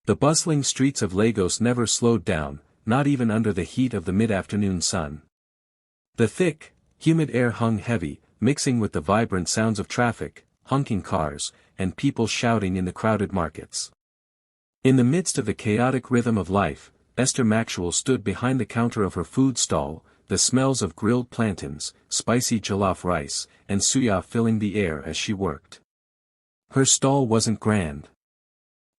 The bustling streets of Lagos never slowed down, not even under the heat of the mid-afternoon sun. The thick, humid air hung heavy, mixing with the vibrant sounds of traffic, honking cars, and people shouting in the crowded markets. In the midst of the chaotic rhythm of life, Esther Maxwell stood behind the counter of her food stall, the smells of grilled plantains, spicy jollof rice, and suya filling the air as she worked. Her stall wasn't grand.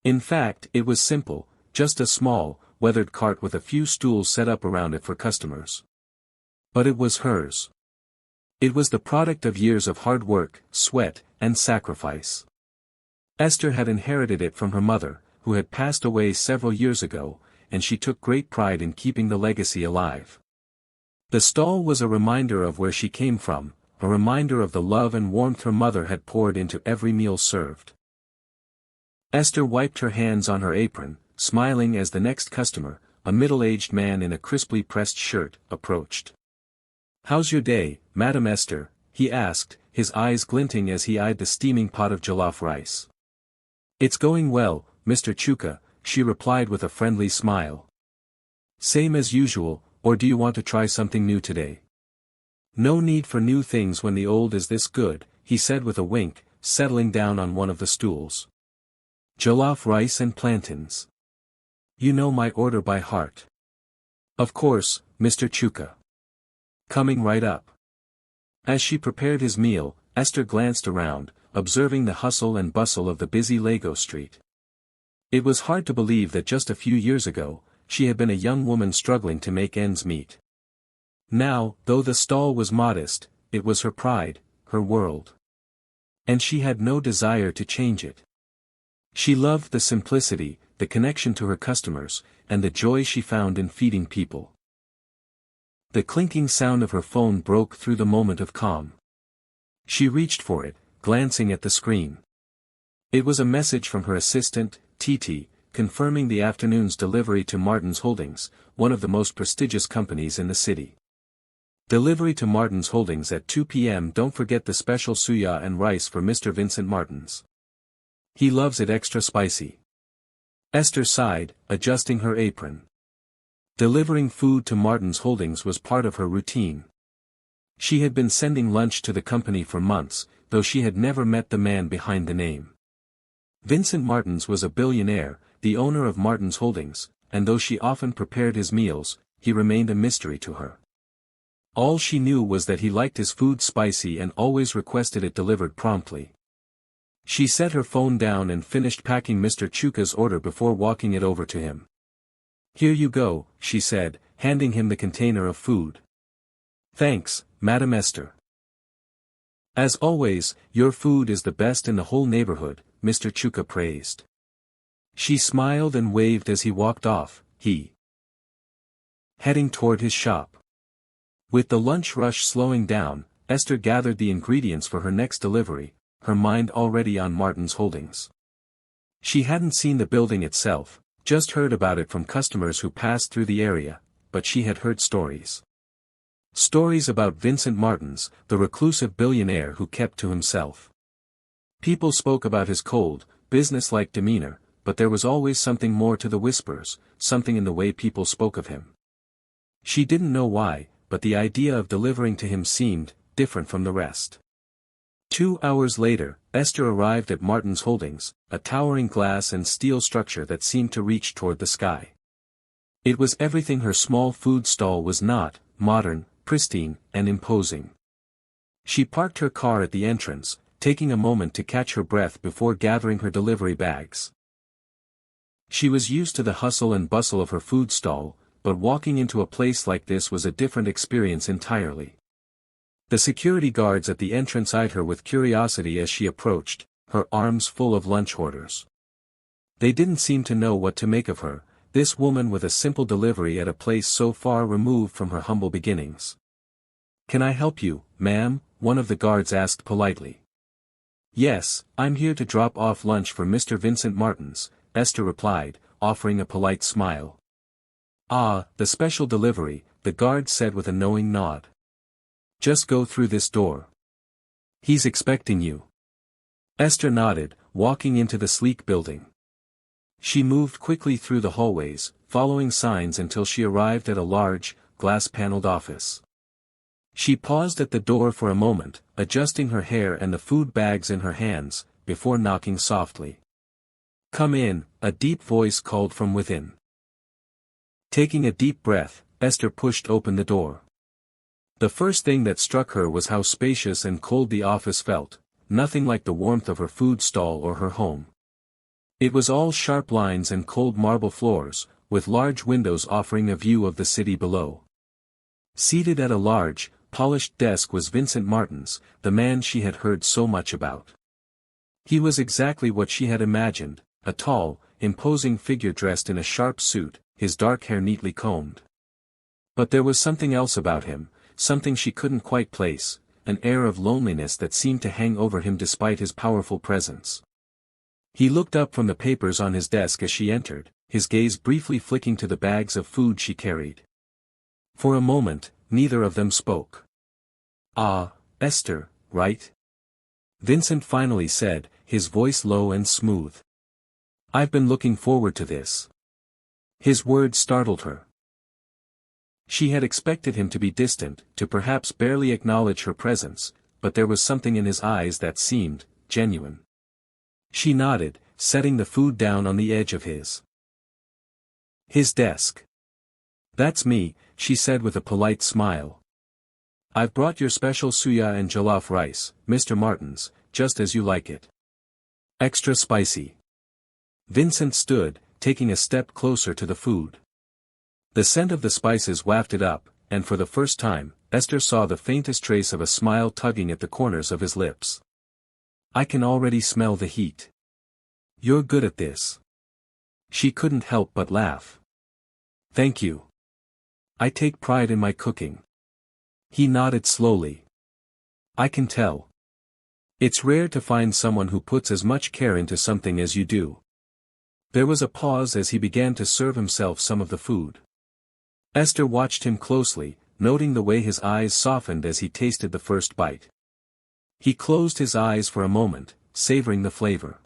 In fact, it was simple, just a small, weathered cart with a few stools set up around it for customers. But it was hers. It was the product of years of hard work, sweat, and sacrifice. Esther had inherited it from her mother, who had passed away several years ago, and she took great pride in keeping the legacy alive. The stall was a reminder of where she came from, a reminder of the love and warmth her mother had poured into every meal served. Esther wiped her hands on her apron, smiling as the next customer, a middle-aged man in a crisply pressed shirt, approached. "How's your day, Madam Esther?" he asked, his eyes glinting as he eyed the steaming pot of jollof rice. "It's going well, Mr. Chuka," she replied with a friendly smile. "Same as usual, or do you want to try something new today?" "No need for new things when the old is this good," he said with a wink, settling down on one of the stools. "Jollof rice and plantains. You know my order by heart." "Of course, Mr. Chuka. Coming right up." As she prepared his meal, Esther glanced around, observing the hustle and bustle of the busy Lagos street. It was hard to believe that just a few years ago, she had been a young woman struggling to make ends meet. Now, though the stall was modest, it was her pride, her world. And she had no desire to change it. She loved the simplicity, the connection to her customers, and the joy she found in feeding people. The clinking sound of her phone broke through the moment of calm. She reached for it, glancing at the screen. It was a message from her assistant, Titi, confirming the afternoon's delivery to Martin's Holdings, one of the most prestigious companies in the city. "Delivery to Martin's Holdings at 2 p.m. Don't forget the special suya and rice for Mr. Vincent Martins. He loves it extra spicy." Esther sighed, adjusting her apron. Delivering food to Martin's Holdings was part of her routine. She had been sending lunch to the company for months, though she had never met the man behind the name. Vincent Martins was a billionaire, the owner of Martin's Holdings, and though she often prepared his meals, he remained a mystery to her. All she knew was that he liked his food spicy and always requested it delivered promptly. She set her phone down and finished packing Mr. Chuka's order before walking it over to him. "Here you go," she said, handing him the container of food. "Thanks, Madam Esther. As always, your food is the best in the whole neighborhood," Mr. Chuka praised. She smiled and waved as he walked off, heading toward his shop. With the lunch rush slowing down, Esther gathered the ingredients for her next delivery, her mind already on Martin's Holdings. She hadn't seen the building itself, just heard about it from customers who passed through the area, but she had heard stories. Stories about Vincent Martins, the reclusive billionaire who kept to himself. People spoke about his cold, business-like demeanor, but there was always something more to the whispers, something in the way people spoke of him. She didn't know why, but the idea of delivering to him seemed different from the rest. 2 hours later, Esther arrived at Martin's Holdings, a towering glass and steel structure that seemed to reach toward the sky. It was everything her small food stall was not: modern, pristine, and imposing. She parked her car at the entrance, taking a moment to catch her breath before gathering her delivery bags. She was used to the hustle and bustle of her food stall, but walking into a place like this was a different experience entirely. The security guards at the entrance eyed her with curiosity as she approached, her arms full of lunch orders. They didn't seem to know what to make of her, this woman with a simple delivery at a place so far removed from her humble beginnings. "Can I help you, ma'am?" one of the guards asked politely. "Yes, I'm here to drop off lunch for Mr. Vincent Martins," Esther replied, offering a polite smile. "Ah, the special delivery," the guard said with a knowing nod. "Just go through this door. He's expecting you." Esther nodded, walking into the sleek building. She moved quickly through the hallways, following signs until she arrived at a large, glass-paneled office. She paused at the door for a moment, adjusting her hair and the food bags in her hands, before knocking softly. "Come in," a deep voice called from within. Taking a deep breath, Esther pushed open the door. The first thing that struck her was how spacious and cold the office felt, nothing like the warmth of her food stall or her home. It was all sharp lines and cold marble floors, with large windows offering a view of the city below. Seated at a large, polished desk was Vincent Martins, the man she had heard so much about. He was exactly what she had imagined, a tall, imposing figure dressed in a sharp suit, his dark hair neatly combed. But there was something else about him, something she couldn't quite place, an air of loneliness that seemed to hang over him despite his powerful presence. He looked up from the papers on his desk as she entered, his gaze briefly flicking to the bags of food she carried. For a moment, neither of them spoke. "Ah, Esther, right?" Vincent finally said, his voice low and smooth. "I've been looking forward to this." His words startled her. She had expected him to be distant, to perhaps barely acknowledge her presence, but there was something in his eyes that seemed genuine. She nodded, setting the food down on the edge of his desk. "That's me," she said with a polite smile. "I've brought your special suya and jollof rice, Mr. Martins, just as you like it. Extra spicy." Vincent stood, taking a step closer to the food. The scent of the spices wafted up, and for the first time, Esther saw the faintest trace of a smile tugging at the corners of his lips. "I can already smell the heat. You're good at this." She couldn't help but laugh. "Thank you. I take pride in my cooking." He nodded slowly. "I can tell. It's rare to find someone who puts as much care into something as you do." There was a pause as he began to serve himself some of the food. Esther watched him closely, noting the way his eyes softened as he tasted the first bite. He closed his eyes for a moment, savoring the flavor.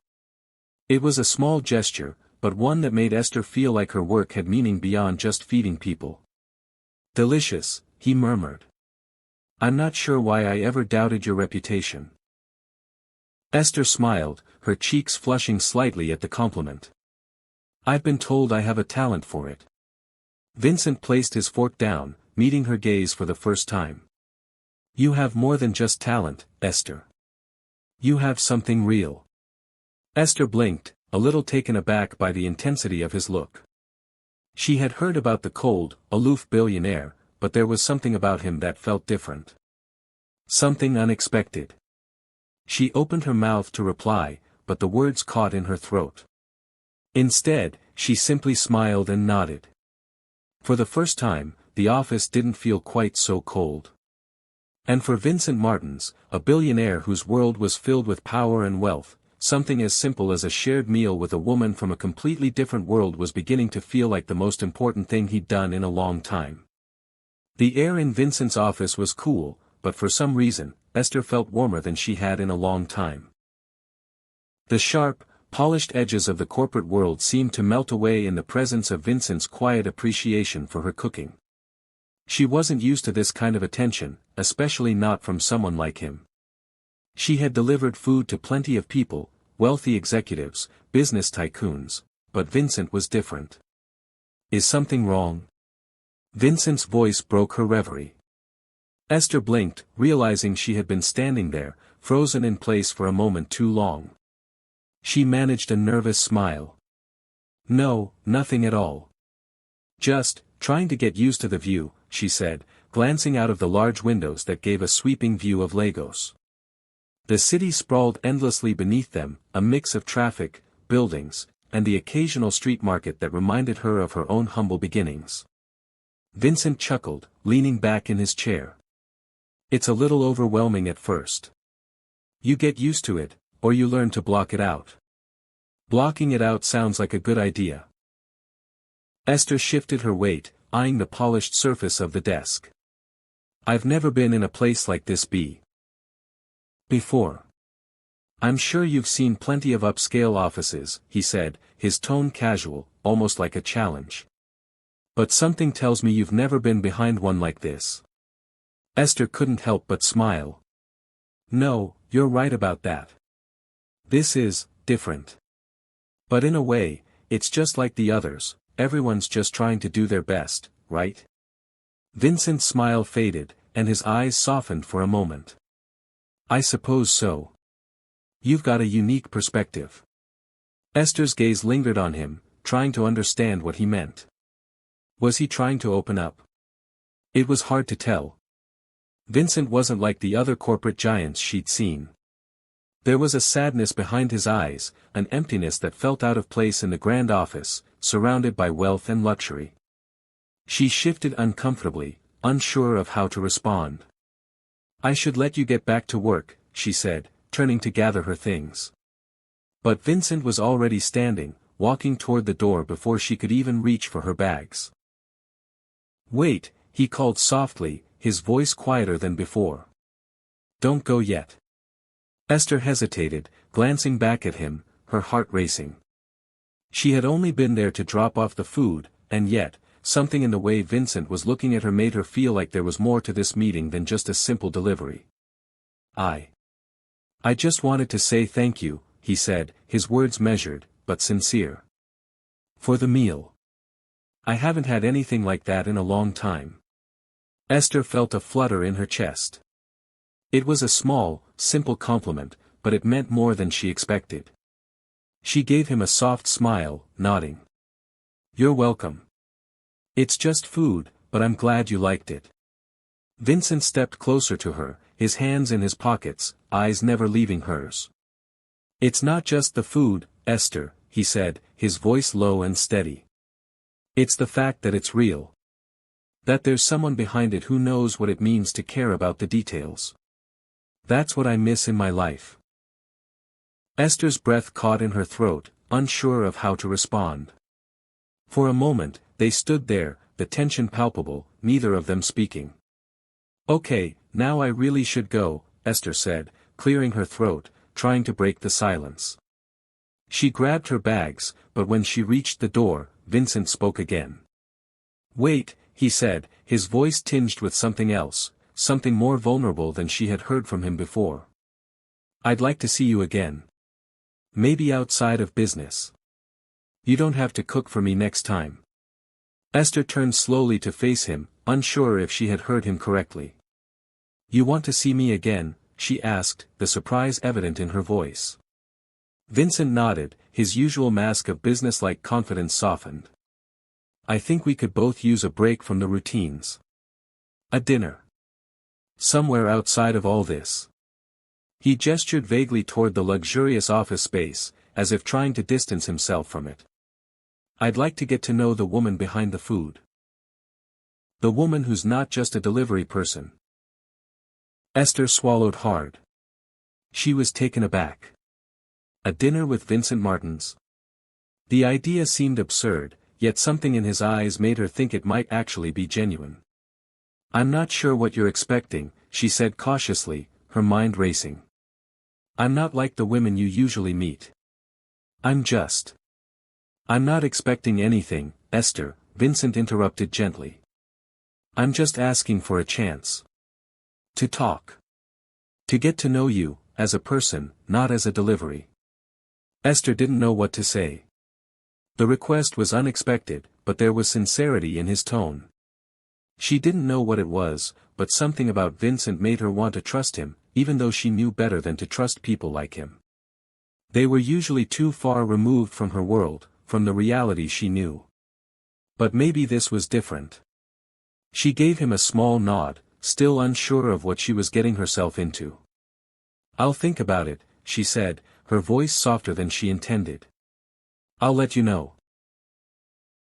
It was a small gesture, but one that made Esther feel like her work had meaning beyond just feeding people. "Delicious," he murmured. "I'm not sure why I ever doubted your reputation." Esther smiled, her cheeks flushing slightly at the compliment. "I've been told I have a talent for it." Vincent placed his fork down, meeting her gaze for the first time. "You have more than just talent, Esther. You have something real." Esther blinked, a little taken aback by the intensity of his look. She had heard about the cold, aloof billionaire, but there was something about him that felt different. Something unexpected. She opened her mouth to reply, but the words caught in her throat. Instead, she simply smiled and nodded. For the first time, the office didn't feel quite so cold. And for Vincent Martins, a billionaire whose world was filled with power and wealth, something as simple as a shared meal with a woman from a completely different world was beginning to feel like the most important thing he'd done in a long time. The air in Vincent's office was cool, but for some reason, Esther felt warmer than she had in a long time. The sharp, polished edges of the corporate world seemed to melt away in the presence of Vincent's quiet appreciation for her cooking. She wasn't used to this kind of attention, especially not from someone like him. She had delivered food to plenty of people, wealthy executives, business tycoons, but Vincent was different. "Is something wrong?" Vincent's voice broke her reverie. Esther blinked, realizing she had been standing there, frozen in place for a moment too long. She managed a nervous smile. "No, nothing at all. Just, trying to get used to the view," she said, glancing out of the large windows that gave a sweeping view of Lagos. The city sprawled endlessly beneath them, a mix of traffic, buildings, and the occasional street market that reminded her of her own humble beginnings. Vincent chuckled, leaning back in his chair. "It's a little overwhelming at first. You get used to it, or you learn to block it out." "Blocking it out sounds like a good idea." Esther shifted her weight, eyeing the polished surface of the desk. "I've never been in a place like this before." I'm sure you've seen plenty of upscale offices, he said, his tone casual, almost like a challenge. But something tells me you've never been behind one like this. Esther couldn't help but smile. No, you're right about that. This is different. But in a way, it's just like the others, everyone's just trying to do their best, right? Vincent's smile faded, and his eyes softened for a moment. I suppose so. You've got a unique perspective. Esther's gaze lingered on him, trying to understand what he meant. Was he trying to open up? It was hard to tell. Vincent wasn't like the other corporate giants she'd seen. There was a sadness behind his eyes, an emptiness that felt out of place in the grand office, surrounded by wealth and luxury. She shifted uncomfortably, unsure of how to respond. I should let you get back to work, she said, turning to gather her things. But Vincent was already standing, walking toward the door before she could even reach for her bags. Wait, he called softly, his voice quieter than before. Don't go yet. Esther hesitated, glancing back at him, her heart racing. She had only been there to drop off the food, and yet, something in the way Vincent was looking at her made her feel like there was more to this meeting than just a simple delivery. I just wanted to say thank you, he said, his words measured, but sincere. For the meal. I haven't had anything like that in a long time. Esther felt a flutter in her chest. It was a small, simple compliment, but it meant more than she expected. She gave him a soft smile, nodding. You're welcome. It's just food, but I'm glad you liked it. Vincent stepped closer to her, his hands in his pockets, eyes never leaving hers. It's not just the food, Esther, he said, his voice low and steady. It's the fact that it's real. That there's someone behind it who knows what it means to care about the details. That's what I miss in my life. Esther's breath caught in her throat, unsure of how to respond. For a moment, they stood there, the tension palpable, neither of them speaking. Okay, now I really should go, Esther said, clearing her throat, trying to break the silence. She grabbed her bags, but when she reached the door, Vincent spoke again. Wait, he said, his voice tinged with something else, something more vulnerable than she had heard from him before. I'd like to see you again. Maybe outside of business. You don't have to cook for me next time. Esther turned slowly to face him, unsure if she had heard him correctly. You want to see me again? She asked, the surprise evident in her voice. Vincent nodded, his usual mask of businesslike confidence softened. I think we could both use a break from the routines. A dinner. Somewhere outside of all this. He gestured vaguely toward the luxurious office space, as if trying to distance himself from it. I'd like to get to know the woman behind the food. The woman who's not just a delivery person. Esther swallowed hard. She was taken aback. A dinner with Vincent Martins. The idea seemed absurd, yet something in his eyes made her think it might actually be genuine. I'm not sure what you're expecting, she said cautiously, her mind racing. I'm not like the women you usually meet. I'm not expecting anything, Esther, Vincent interrupted gently. I'm just asking for a chance. To talk. To get to know you, as a person, not as a delivery. Esther didn't know what to say. The request was unexpected, but there was sincerity in his tone. She didn't know what it was, but something about Vincent made her want to trust him, even though she knew better than to trust people like him. They were usually too far removed from her world, from the reality she knew. But maybe this was different. She gave him a small nod, still unsure of what she was getting herself into. I'll think about it, she said, her voice softer than she intended. I'll let you know.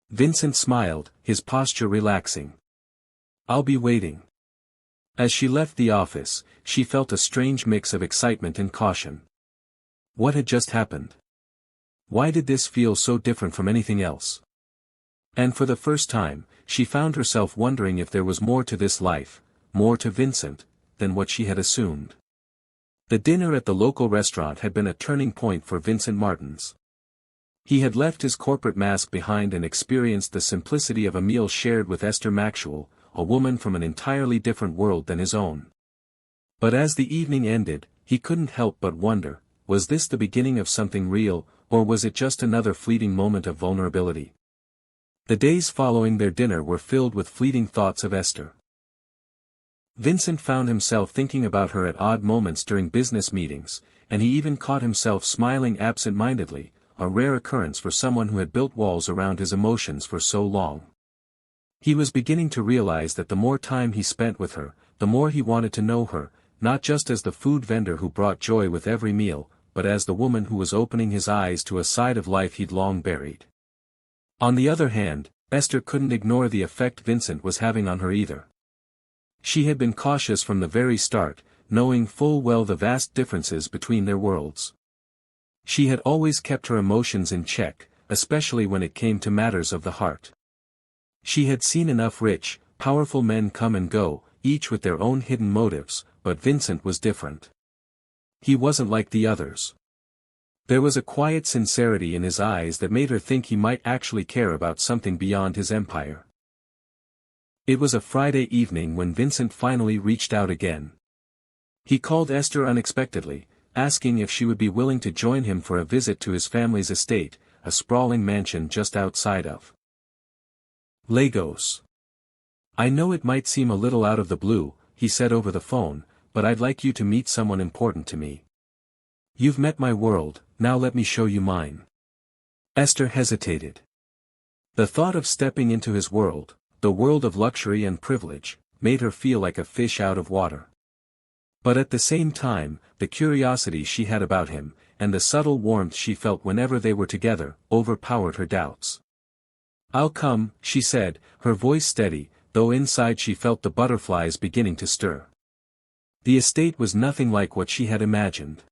Vincent smiled, his posture relaxing. I'll be waiting. As she left the office, she felt a strange mix of excitement and caution. What had just happened? Why did this feel so different from anything else? And for the first time, she found herself wondering if there was more to this life, more to Vincent, than what she had assumed. The dinner at the local restaurant had been a turning point for Vincent Martins. He had left his corporate mask behind and experienced the simplicity of a meal shared with Esther Maxwell, a woman from an entirely different world than his own. But as the evening ended, he couldn't help but wonder, was this the beginning of something real, or was it just another fleeting moment of vulnerability? The days following their dinner were filled with fleeting thoughts of Esther. Vincent found himself thinking about her at odd moments during business meetings, and he even caught himself smiling absent-mindedly, a rare occurrence for someone who had built walls around his emotions for so long. He was beginning to realize that the more time he spent with her, the more he wanted to know her, not just as the food vendor who brought joy with every meal, but as the woman who was opening his eyes to a side of life he'd long buried. On the other hand, Esther couldn't ignore the effect Vincent was having on her either. She had been cautious from the very start, knowing full well the vast differences between their worlds. She had always kept her emotions in check, especially when it came to matters of the heart. She had seen enough rich, powerful men come and go, each with their own hidden motives, but Vincent was different. He wasn't like the others. There was a quiet sincerity in his eyes that made her think he might actually care about something beyond his empire. It was a Friday evening when Vincent finally reached out again. He called Esther unexpectedly, asking if she would be willing to join him for a visit to his family's estate, a sprawling mansion just outside of Lagos. "I know it might seem a little out of the blue," he said over the phone, "but I'd like you to meet someone important to me. You've met my world, now let me show you mine." Esther hesitated. The thought of stepping into his world, the world of luxury and privilege, made her feel like a fish out of water. But at the same time, the curiosity she had about him, and the subtle warmth she felt whenever they were together, overpowered her doubts. "I'll come," she said, her voice steady, though inside she felt the butterflies beginning to stir. The estate was nothing like what she had imagined.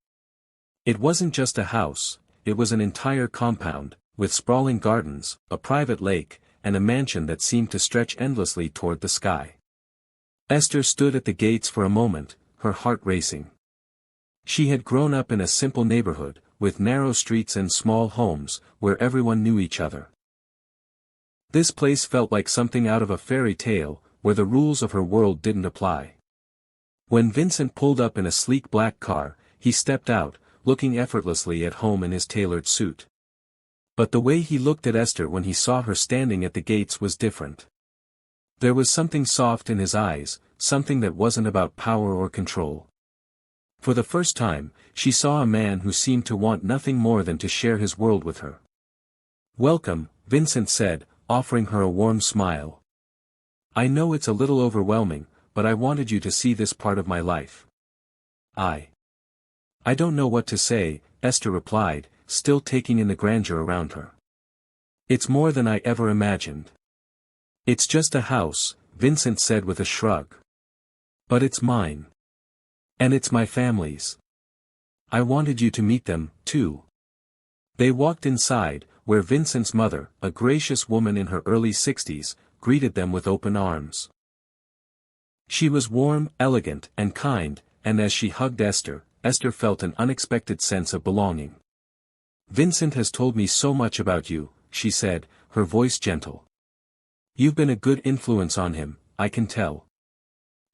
It wasn't just a house, it was an entire compound, with sprawling gardens, a private lake, and a mansion that seemed to stretch endlessly toward the sky. Esther stood at the gates for a moment, her heart racing. She had grown up in a simple neighborhood, with narrow streets and small homes, where everyone knew each other. This place felt like something out of a fairy tale, where the rules of her world didn't apply. When Vincent pulled up in a sleek black car, he stepped out, looking effortlessly at home in his tailored suit. But the way he looked at Esther when he saw her standing at the gates was different. There was something soft in his eyes, something that wasn't about power or control. For the first time, she saw a man who seemed to want nothing more than to share his world with her. "Welcome," Vincent said, offering her a warm smile. "I know it's a little overwhelming, but I wanted you to see this part of my life." I don't know what to say," Esther replied, still taking in the grandeur around her. "It's more than I ever imagined." "It's just a house," Vincent said with a shrug. "But it's mine. And it's my family's. I wanted you to meet them, too." They walked inside, where Vincent's mother, a gracious woman in her early 60s, greeted them with open arms. She was warm, elegant, and kind, and as she hugged Esther, Esther felt an unexpected sense of belonging. "Vincent has told me so much about you," she said, her voice gentle. "You've been a good influence on him, I can tell."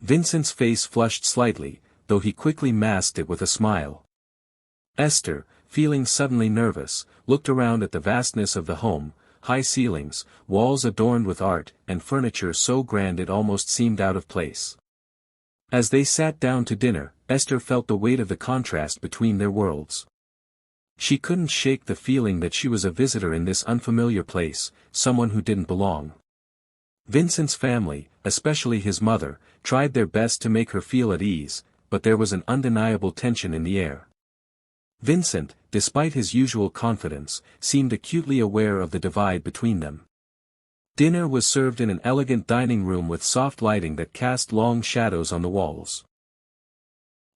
Vincent's face flushed slightly, though he quickly masked it with a smile. Esther, feeling suddenly nervous, looked around at the vastness of the home, high ceilings, walls adorned with art, and furniture so grand it almost seemed out of place. As they sat down to dinner, Esther felt the weight of the contrast between their worlds. She couldn't shake the feeling that she was a visitor in this unfamiliar place, someone who didn't belong. Vincent's family, especially his mother, tried their best to make her feel at ease, but there was an undeniable tension in the air. Vincent, despite his usual confidence, seemed acutely aware of the divide between them. Dinner was served in an elegant dining room with soft lighting that cast long shadows on the walls.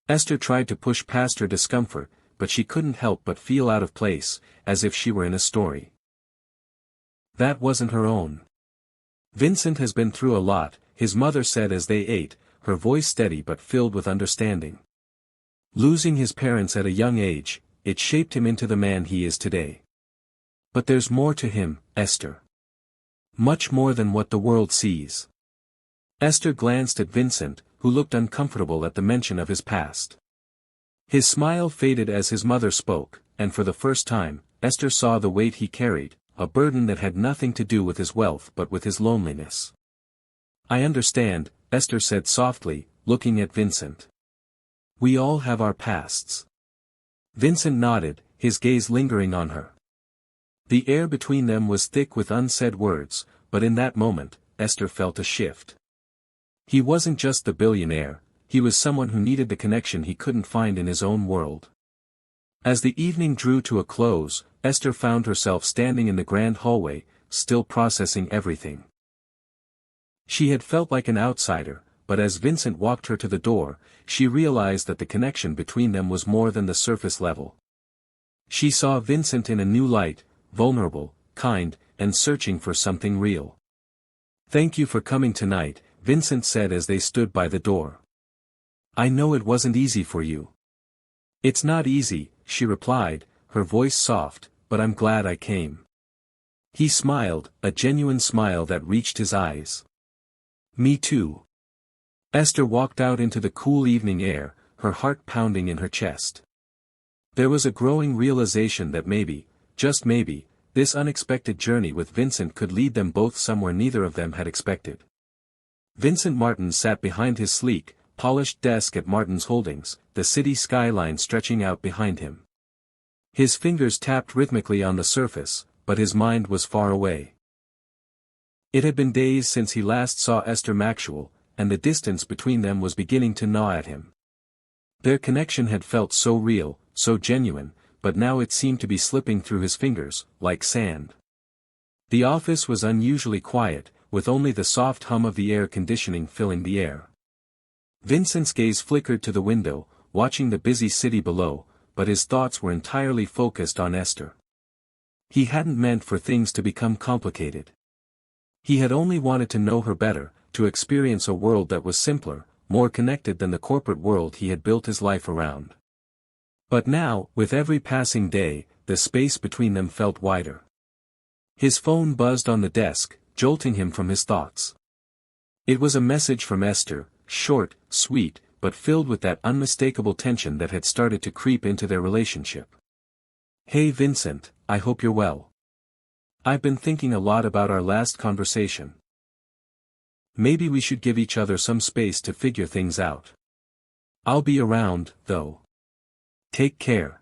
Esther tried to push past her discomfort, but she couldn't help but feel out of place, as if she were in a story that wasn't her own. "Vincent has been through a lot," his mother said as they ate, her voice steady but filled with understanding. Losing his parents at a young age, it shaped him into the man he is today. But there's more to him, Esther. Much more than what the world sees. Esther glanced at Vincent, who looked uncomfortable at the mention of his past. His smile faded as his mother spoke, and for the first time, Esther saw the weight he carried, a burden that had nothing to do with his wealth but with his loneliness. I understand, Esther said softly, looking at Vincent. We all have our pasts. Vincent nodded, his gaze lingering on her. The air between them was thick with unsaid words, but in that moment, Esther felt a shift. He wasn't just the billionaire, he was someone who needed the connection he couldn't find in his own world. As the evening drew to a close, Esther found herself standing in the grand hallway, still processing everything. She had felt like an outsider, but as Vincent walked her to the door, she realized that the connection between them was more than the surface level. She saw Vincent in a new light, vulnerable, kind, and searching for something real. Thank you for coming tonight, Vincent said as they stood by the door. I know it wasn't easy for you. It's not easy, she replied, her voice soft, but I'm glad I came. He smiled, a genuine smile that reached his eyes. Me too. Esther walked out into the cool evening air, her heart pounding in her chest. There was a growing realization that maybe, just maybe, this unexpected journey with Vincent could lead them both somewhere neither of them had expected. Vincent Martin sat behind his sleek, polished desk at Martin's Holdings, the city skyline stretching out behind him. His fingers tapped rhythmically on the surface, but his mind was far away. It had been days since he last saw Esther Maxwell, and the distance between them was beginning to gnaw at him. Their connection had felt so real, so genuine, but now it seemed to be slipping through his fingers, like sand. The office was unusually quiet, with only the soft hum of the air conditioning filling the air. Vincent's gaze flickered to the window, watching the busy city below, but his thoughts were entirely focused on Esther. He hadn't meant for things to become complicated. He had only wanted to know her better, to experience a world that was simpler, more connected than the corporate world he had built his life around. But now, with every passing day, the space between them felt wider. His phone buzzed on the desk, jolting him from his thoughts. It was a message from Esther, short, sweet, but filled with that unmistakable tension that had started to creep into their relationship. Hey Vincent, I hope you're well. I've been thinking a lot about our last conversation. Maybe we should give each other some space to figure things out. I'll be around, though. Take care.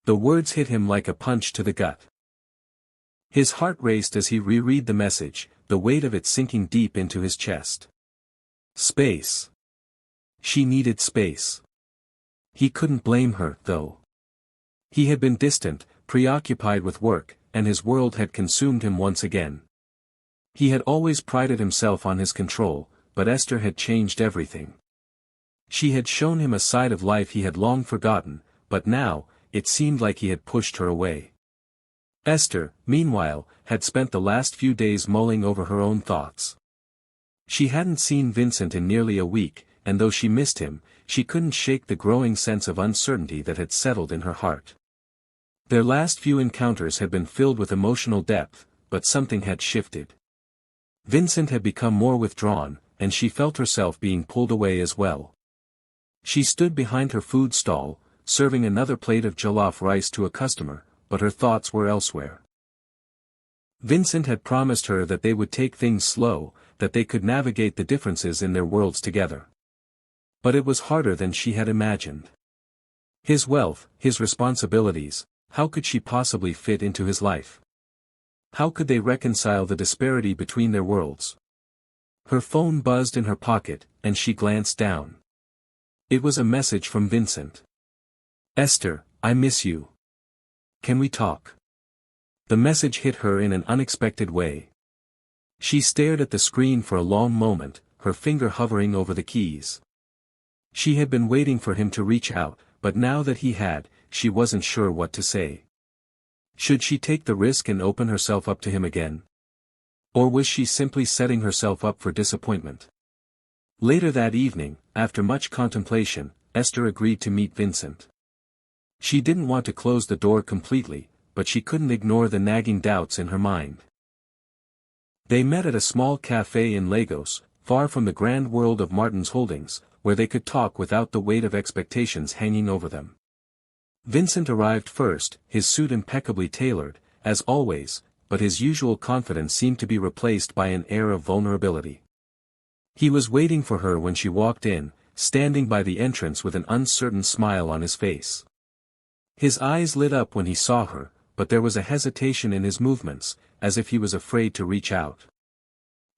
The words hit him like a punch to the gut. His heart raced as he reread the message, the weight of it sinking deep into his chest. Space. She needed space. He couldn't blame her, though. He had been distant, preoccupied with work, and his world had consumed him once again. He had always prided himself on his control, but Esther had changed everything. She had shown him a side of life he had long forgotten, but now, it seemed like he had pushed her away. Esther, meanwhile, had spent the last few days mulling over her own thoughts. She hadn't seen Vincent in nearly a week, and though she missed him, she couldn't shake the growing sense of uncertainty that had settled in her heart. Their last few encounters had been filled with emotional depth, but something had shifted. Vincent had become more withdrawn, and she felt herself being pulled away as well. She stood behind her food stall, serving another plate of jollof rice to a customer, but her thoughts were elsewhere. Vincent had promised her that they would take things slow, that they could navigate the differences in their worlds together. But it was harder than she had imagined. His wealth, his responsibilities, how could she possibly fit into his life? How could they reconcile the disparity between their worlds? Her phone buzzed in her pocket, and she glanced down. It was a message from Vincent. Esther, I miss you. Can we talk? The message hit her in an unexpected way. She stared at the screen for a long moment, her finger hovering over the keys. She had been waiting for him to reach out, but now that he had, she wasn't sure what to say. Should she take the risk and open herself up to him again? Or was she simply setting herself up for disappointment? Later that evening, after much contemplation, Esther agreed to meet Vincent. She didn't want to close the door completely, but she couldn't ignore the nagging doubts in her mind. They met at a small cafe in Lagos, far from the grand world of Martin's Holdings, where they could talk without the weight of expectations hanging over them. Vincent arrived first, his suit impeccably tailored, as always, but his usual confidence seemed to be replaced by an air of vulnerability. He was waiting for her when she walked in, standing by the entrance with an uncertain smile on his face. His eyes lit up when he saw her, but there was a hesitation in his movements, as if he was afraid to reach out.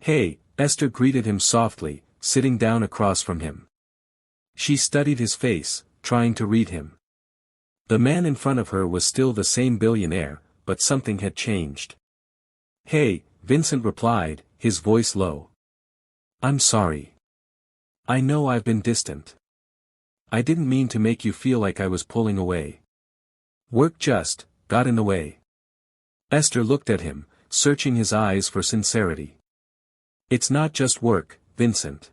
"Hey," Esther greeted him softly, sitting down across from him. She studied his face, trying to read him. The man in front of her was still the same billionaire, but something had changed. "Hey," Vincent replied, his voice low. "I'm sorry. I know I've been distant. I didn't mean to make you feel like I was pulling away. Work just got in the way." Esther looked at him, searching his eyes for sincerity. "It's not just work, Vincent.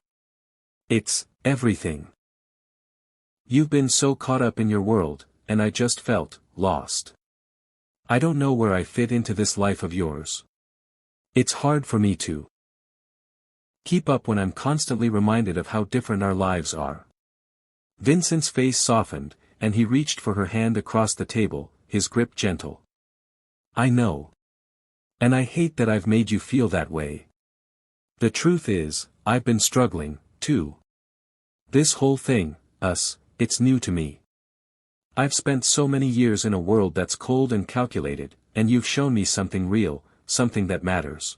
It's everything. You've been so caught up in your world, and I just felt lost. I don't know where I fit into this life of yours. It's hard for me to keep up when I'm constantly reminded of how different our lives are." Vincent's face softened, and he reached for her hand across the table, his grip gentle. "I know. And I hate that I've made you feel that way. The truth is, I've been struggling, too. This whole thing, it's new to me. I've spent so many years in a world that's cold and calculated, and you've shown me something real, something that matters.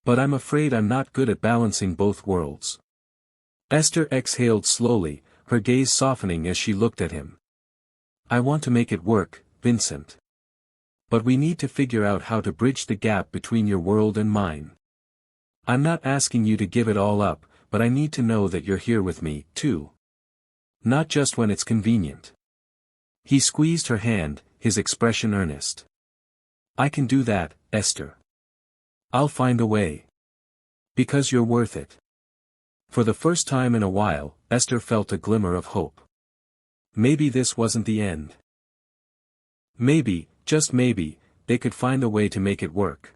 But I'm afraid I'm not good at balancing both worlds." Esther exhaled slowly, her gaze softening as she looked at him. "I want to make it work, Vincent. But we need to figure out how to bridge the gap between your world and mine. I'm not asking you to give it all up, but I need to know that you're here with me, too. Not just when it's convenient." He squeezed her hand, his expression earnest. "I can do that, Esther. I'll find a way. Because you're worth it." For the first time in a while, Esther felt a glimmer of hope. Maybe this wasn't the end. Maybe, just maybe, they could find a way to make it work.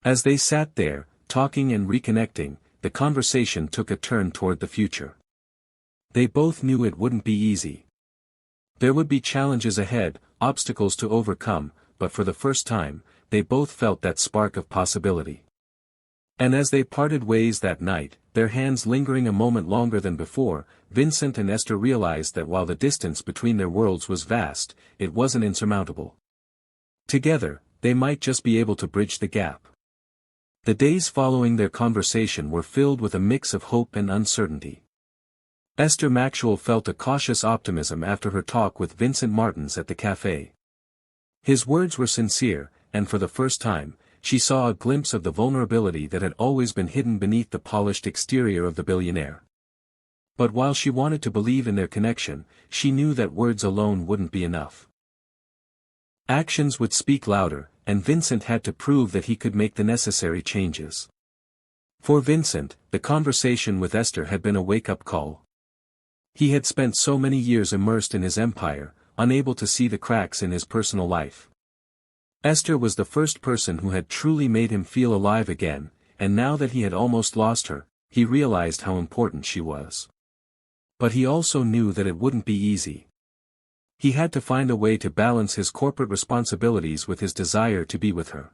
As they sat there, talking and reconnecting, the conversation took a turn toward the future. They both knew it wouldn't be easy. There would be challenges ahead, obstacles to overcome, but for the first time, they both felt that spark of possibility. And as they parted ways that night, their hands lingering a moment longer than before, Vincent and Esther realized that while the distance between their worlds was vast, it wasn't insurmountable. Together, they might just be able to bridge the gap. The days following their conversation were filled with a mix of hope and uncertainty. Esther Maxwell felt a cautious optimism after her talk with Vincent Martins at the cafe. His words were sincere, and for the first time, she saw a glimpse of the vulnerability that had always been hidden beneath the polished exterior of the billionaire. But while she wanted to believe in their connection, she knew that words alone wouldn't be enough. Actions would speak louder, and Vincent had to prove that he could make the necessary changes. For Vincent, the conversation with Esther had been a wake-up call. He had spent so many years immersed in his empire, unable to see the cracks in his personal life. Esther was the first person who had truly made him feel alive again, and now that he had almost lost her, he realized how important she was. But he also knew that it wouldn't be easy. He had to find a way to balance his corporate responsibilities with his desire to be with her.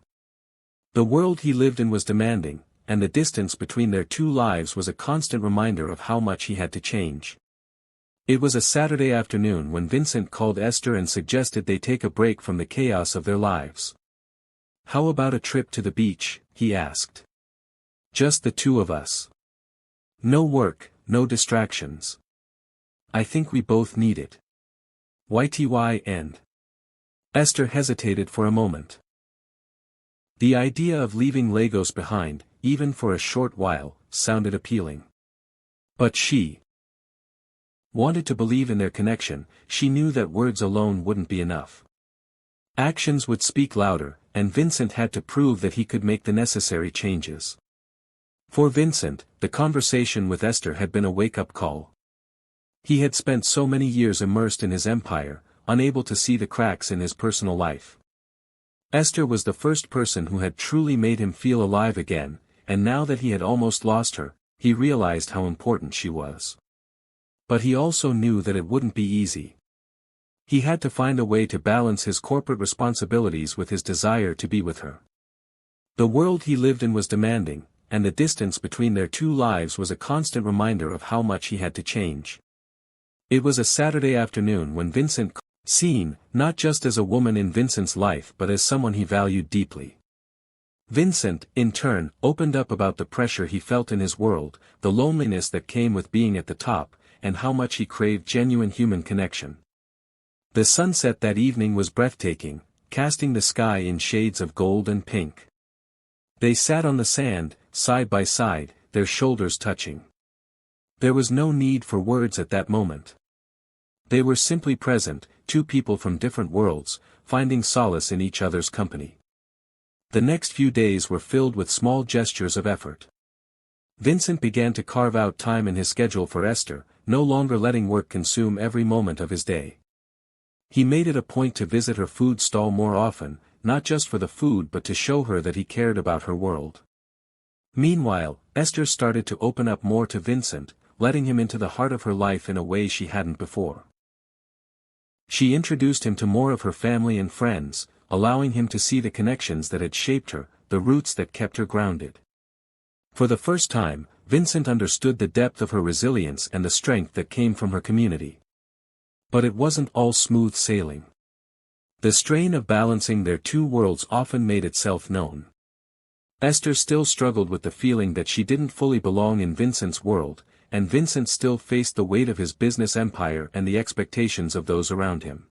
The world he lived in was demanding, and the distance between their two lives was a constant reminder of how much he had to change. It was a Saturday afternoon when Vincent called Esther and suggested they take a break from the chaos of their lives. "How about a trip to the beach?" he asked. "Just the two of us. No work, no distractions. I think we both need it. And Esther hesitated for a moment. The idea of leaving Lagos behind, even for a short while, sounded appealing. But she wanted to believe in their connection. She knew that words alone wouldn't be enough. Actions would speak louder, and Vincent had to prove that he could make the necessary changes. For Vincent, the conversation with Esther had been a wake-up call. He had spent so many years immersed in his empire, unable to see the cracks in his personal life. Esther was the first person who had truly made him feel alive again, and now that he had almost lost her, he realized how important she was. But he also knew that it wouldn't be easy. He had to find a way to balance his corporate responsibilities with his desire to be with her. The world he lived in was demanding, and the distance between their two lives was a constant reminder of how much he had to change. It was a Saturday afternoon when Vincent, seen, not just as a woman in Vincent's life but as someone he valued deeply. Vincent, in turn, opened up about the pressure he felt in his world, the loneliness that came with being at the top, and how much he craved genuine human connection. The sunset that evening was breathtaking, casting the sky in shades of gold and pink. They sat on the sand, side by side, their shoulders touching. There was no need for words at that moment. They were simply present, two people from different worlds, finding solace in each other's company. The next few days were filled with small gestures of effort. Vincent began to carve out time in his schedule for Esther, no longer letting work consume every moment of his day. He made it a point to visit her food stall more often, not just for the food but to show her that he cared about her world. Meanwhile, Esther started to open up more to Vincent, letting him into the heart of her life in a way she hadn't before. She introduced him to more of her family and friends, allowing him to see the connections that had shaped her, the roots that kept her grounded. For the first time, Vincent understood the depth of her resilience and the strength that came from her community. But it wasn't all smooth sailing. The strain of balancing their two worlds often made itself known. Esther still struggled with the feeling that she didn't fully belong in Vincent's world, and Vincent still faced the weight of his business empire and the expectations of those around him.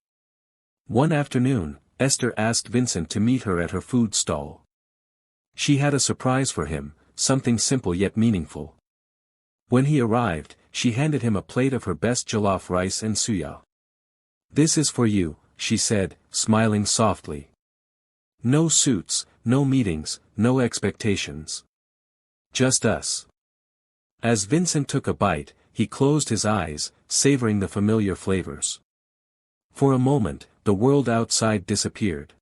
One afternoon, Esther asked Vincent to meet her at her food stall. She had a surprise for him, something simple yet meaningful. When he arrived, she handed him a plate of her best jollof rice and suya. "This is for you," she said, smiling softly. "No suits, no meetings, no expectations. Just us." As Vincent took a bite, he closed his eyes, savoring the familiar flavors. For a moment, the world outside disappeared.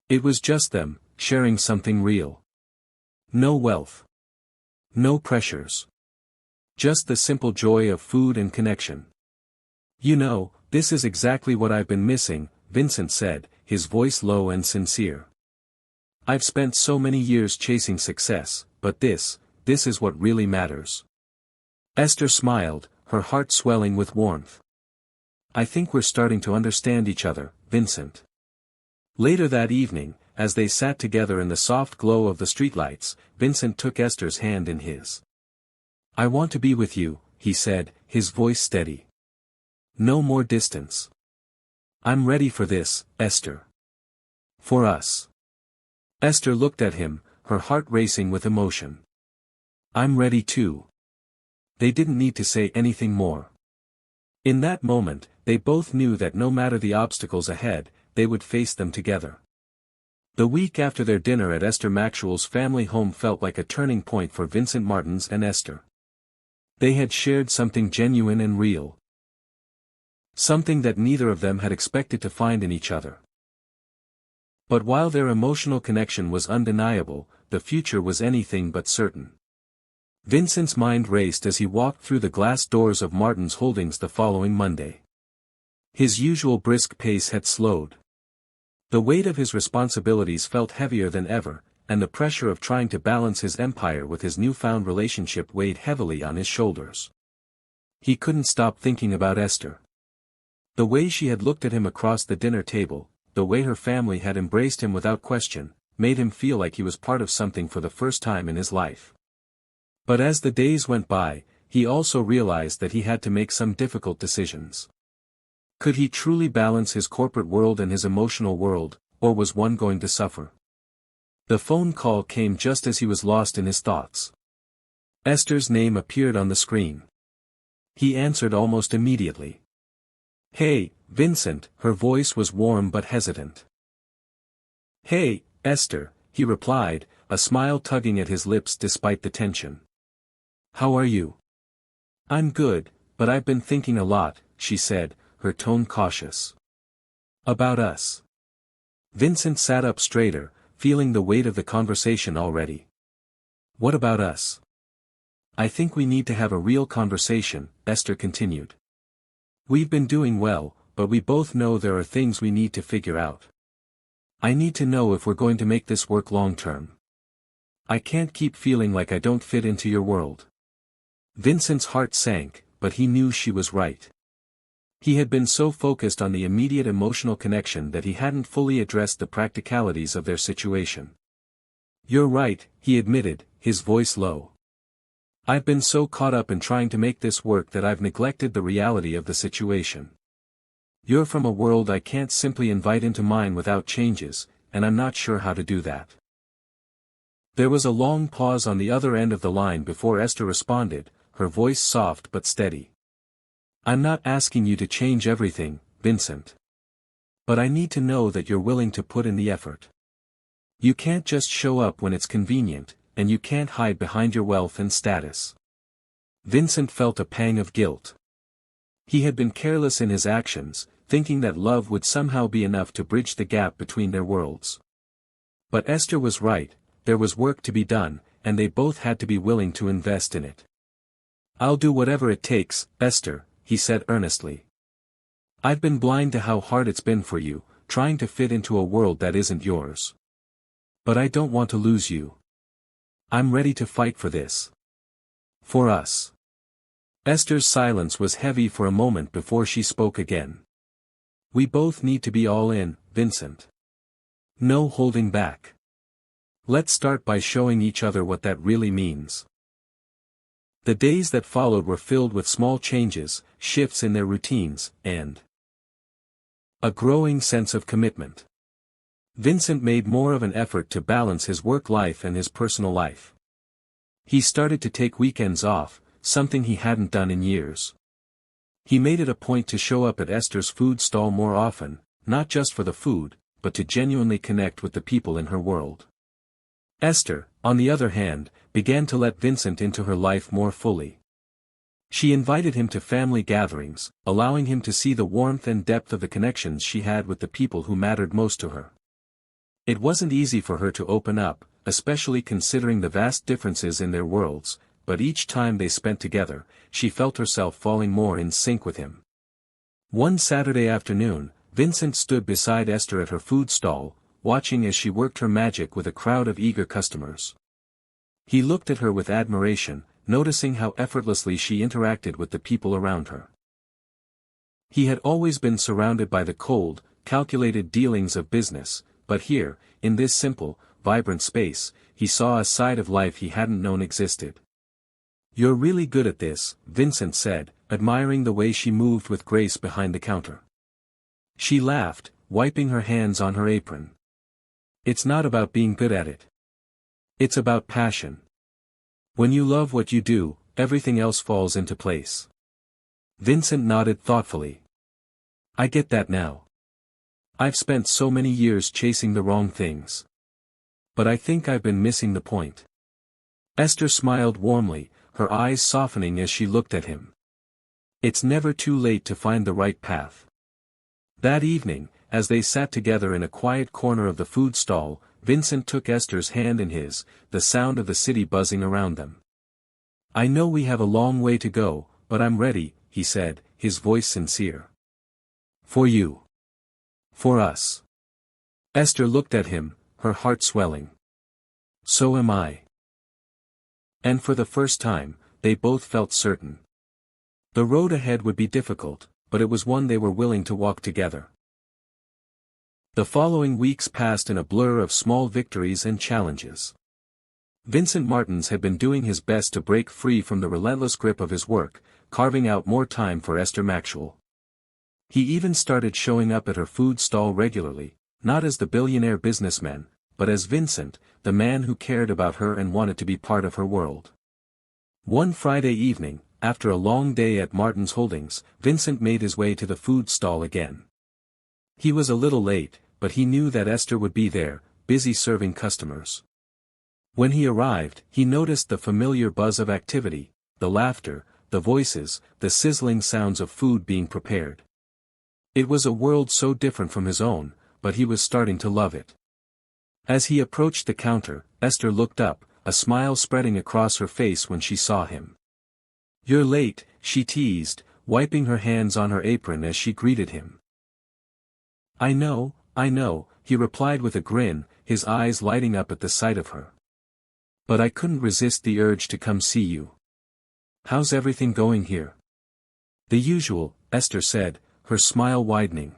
It was just them, sharing something real. No wealth. No pressures. Just the simple joy of food and connection. "You know, this is exactly what I've been missing," Vincent said, his voice low and sincere. "I've spent so many years chasing success, but this is what really matters." Esther smiled, her heart swelling with warmth. "I think we're starting to understand each other, Vincent." Later that evening, as they sat together in the soft glow of the streetlights, Vincent took Esther's hand in his. "I want to be with you," he said, his voice steady. "No more distance. I'm ready for this, Esther. For us." Esther looked at him, her heart racing with emotion. "I'm ready too." They didn't need to say anything more. In that moment, they both knew that no matter the obstacles ahead, they would face them together. The week after their dinner at Esther Maxwell's family home felt like a turning point for Vincent Martins and Esther. They had shared something genuine and real. Something that neither of them had expected to find in each other. But while their emotional connection was undeniable, the future was anything but certain. Vincent's mind raced as he walked through the glass doors of Martins Holdings the following Monday. His usual brisk pace had slowed. The weight of his responsibilities felt heavier than ever, and the pressure of trying to balance his empire with his newfound relationship weighed heavily on his shoulders. He couldn't stop thinking about Esther. The way she had looked at him across the dinner table, the way her family had embraced him without question, made him feel like he was part of something for the first time in his life. But as the days went by, he also realized that he had to make some difficult decisions. Could he truly balance his corporate world and his emotional world, or was one going to suffer? The phone call came just as he was lost in his thoughts. Esther's name appeared on the screen. He answered almost immediately. "Hey, Vincent," her voice was warm but hesitant. "Hey, Esther," he replied, a smile tugging at his lips despite the tension. "How are you?" "I'm good, But I've been thinking a lot, she said, her tone cautious. About us. Vincent sat up straighter, feeling the weight of the conversation already. What about us? I think we need to have a real conversation, Esther continued. We've been doing well, but we both know there are things we need to figure out. I need to know if we're going to make this work long term. I can't keep feeling like I don't fit into your world. Vincent's heart sank, but he knew she was right. He had been so focused on the immediate emotional connection that he hadn't fully addressed the practicalities of their situation. You're right, he admitted, his voice low. I've been so caught up in trying to make this work that I've neglected the reality of the situation. You're from a world I can't simply invite into mine without changes, and I'm not sure how to do that. There was a long pause on the other end of the line before Esther responded, her voice soft but steady. I'm not asking you to change everything, Vincent. But I need to know that you're willing to put in the effort. You can't just show up when it's convenient, and you can't hide behind your wealth and status. Vincent felt a pang of guilt. He had been careless in his actions, thinking that love would somehow be enough to bridge the gap between their worlds. But Esther was right, there was work to be done, and they both had to be willing to invest in it. I'll do whatever it takes, Esther, he said earnestly. I've been blind to how hard it's been for you, trying to fit into a world that isn't yours. But I don't want to lose you. I'm ready to fight for this. For us. Esther's silence was heavy for a moment before she spoke again. We both need to be all in, Vincent. No holding back. Let's start by showing each other what that really means. The days that followed were filled with small changes, shifts in their routines, and a growing sense of commitment. Vincent made more of an effort to balance his work life and his personal life. He started to take weekends off, something he hadn't done in years. He made it a point to show up at Esther's food stall more often, not just for the food, but to genuinely connect with the people in her world. Esther, on the other hand, began to let Vincent into her life more fully. She invited him to family gatherings, allowing him to see the warmth and depth of the connections she had with the people who mattered most to her. It wasn't easy for her to open up, especially considering the vast differences in their worlds, but each time they spent together, she felt herself falling more in sync with him. One Saturday afternoon, Vincent stood beside Esther at her food stall, watching as she worked her magic with a crowd of eager customers. He looked at her with admiration, noticing how effortlessly she interacted with the people around her. He had always been surrounded by the cold, calculated dealings of business, but here, in this simple, vibrant space, he saw a side of life he hadn't known existed. You're really good at this, Vincent said, admiring the way she moved with grace behind the counter. She laughed, wiping her hands on her apron. It's not about being good at it. It's about passion. When you love what you do, everything else falls into place. Vincent nodded thoughtfully. I get that now. I've spent so many years chasing the wrong things. But I think I've been missing the point. Esther smiled warmly, her eyes softening as she looked at him. It's never too late to find the right path. That evening, as they sat together in a quiet corner of the food stall, Vincent took Esther's hand in his, the sound of the city buzzing around them. I know we have a long way to go, but I'm ready, he said, his voice sincere. For you. For us. Esther looked at him, her heart swelling. So am I. And for the first time, they both felt certain. The road ahead would be difficult, but it was one they were willing to walk together. The following weeks passed in a blur of small victories and challenges. Vincent Martins had been doing his best to break free from the relentless grip of his work, carving out more time for Esther Maxwell. He even started showing up at her food stall regularly, not as the billionaire businessman, but as Vincent, the man who cared about her and wanted to be part of her world. One Friday evening, after a long day at Martin's Holdings, Vincent made his way to the food stall again. He was a little late, but he knew that Esther would be there, busy serving customers. When he arrived, he noticed the familiar buzz of activity, the laughter, the voices, the sizzling sounds of food being prepared. It was a world so different from his own, but he was starting to love it. As he approached the counter, Esther looked up, a smile spreading across her face when she saw him. "You're late," she teased, wiping her hands on her apron as she greeted him. I know," he replied with a grin, his eyes lighting up at the sight of her. "But I couldn't resist the urge to come see you. How's everything going here?" "The usual," Esther said, her smile widening.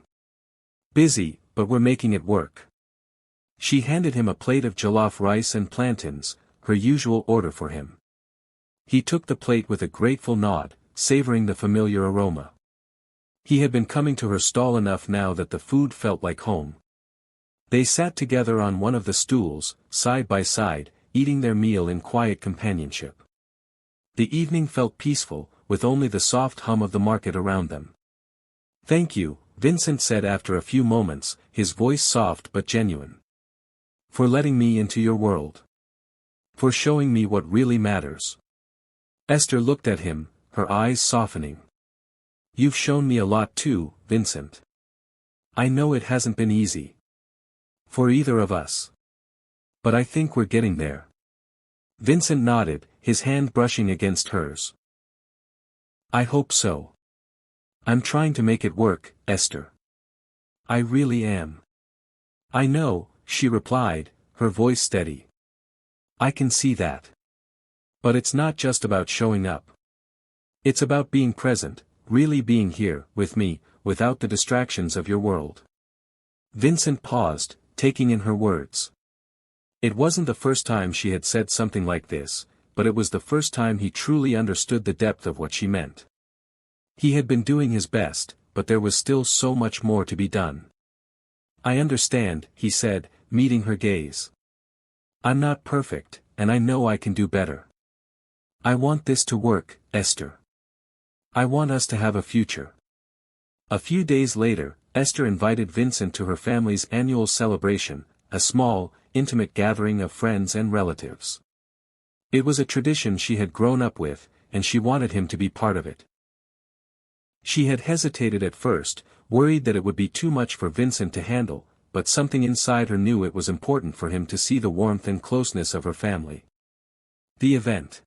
"Busy, but we're making it work." She handed him a plate of jollof rice and plantains, her usual order for him. He took the plate with a grateful nod, savoring the familiar aroma. He had been coming to her stall enough now that the food felt like home. They sat together on one of the stools, side by side, eating their meal in quiet companionship. The evening felt peaceful, with only the soft hum of the market around them. "Thank you," Vincent said after a few moments, his voice soft but genuine. "For letting me into your world. For showing me what really matters." Esther looked at him, her eyes softening. "You've shown me a lot too, Vincent. I know it hasn't been easy. For either of us. But I think we're getting there." Vincent nodded, his hand brushing against hers. "I hope so. I'm trying to make it work, Esther. I really am." "I know," she replied, her voice steady. "I can see that. But it's not just about showing up. It's about being present, really being here, with me, without the distractions of your world." Vincent paused, taking in her words. It wasn't the first time she had said something like this, but it was the first time he truly understood the depth of what she meant. He had been doing his best, but there was still so much more to be done. "I understand," he said, meeting her gaze. "I'm not perfect, and I know I can do better. I want this to work, Esther. I want us to have a future." A few days later, Esther invited Vincent to her family's annual celebration, a small, intimate gathering of friends and relatives. It was a tradition she had grown up with, and she wanted him to be part of it. She had hesitated at first, worried that it would be too much for Vincent to handle, but something inside her knew it was important for him to see the warmth and closeness of her family. The event.